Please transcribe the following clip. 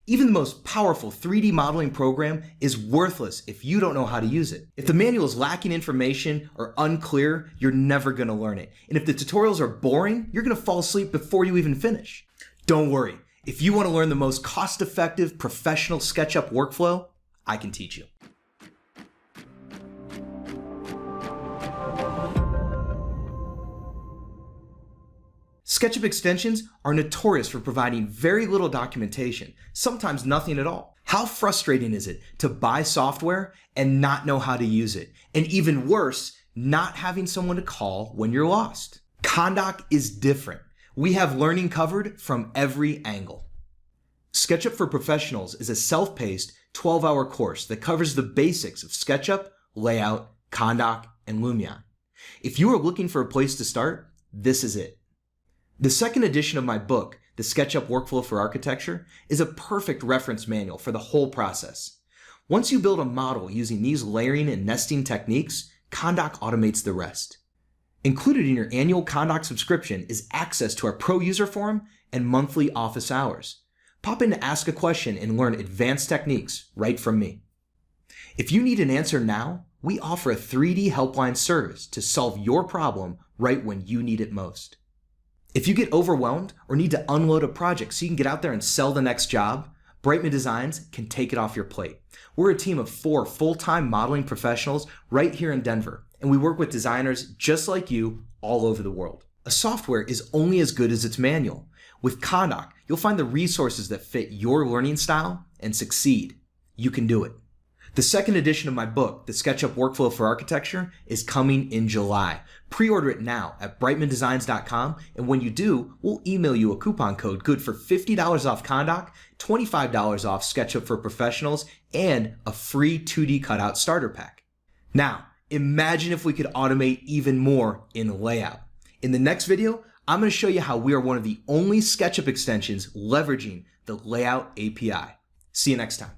Even the most powerful 3D modeling program is worthless if you don't know how to use it. If the manual is lacking information or unclear, you're never going to learn it. And if the tutorials are boring, you're going to fall asleep before you even finish. Don't worry. If you want to learn the most cost-effective professional SketchUp workflow, I can teach you. SketchUp extensions are notorious for providing very little documentation, sometimes nothing at all. How frustrating is it to buy software and not know how to use it? And even worse, not having someone to call when you're lost. ConDoc is different. We have learning covered from every angle. SketchUp for Professionals is a self-paced 12-hour course that covers the basics of SketchUp, layout, ConDoc, and Lumion. If you are looking for a place to start, this is it. The second edition of my book, The SketchUp Workflow for Architecture, is a perfect reference manual for the whole process. Once you build a model using these layering and nesting techniques, ConDoc automates the rest. Included in your annual ConDoc subscription is access to our pro user forum and monthly office hours. Pop in to ask a question and learn advanced techniques right from me. If you need an answer now, we offer a 3D helpline service to solve your problem right when you need it most. If you get overwhelmed or need to unload a project so you can get out there and sell the next job, Brightman Designs can take it off your plate. We're a team of 4 full-time modeling professionals right here in Denver, and we work with designers just like you all over the world. A software is only as good as its manual. With ConDoc, you'll find the resources that fit your learning style and succeed. You can do it. The second edition of my book, The SketchUp Workflow for Architecture, is coming in July. Pre-order it now at brightmandesigns.com, and when you do, we'll email you a coupon code good for $50 off ConDoc, $25 off SketchUp for Professionals, and a free 2D cutout starter pack. Now, imagine if we could automate even more in layout. In the next video, I'm going to show you how we are one of the only SketchUp extensions leveraging the Layout API. See you next time.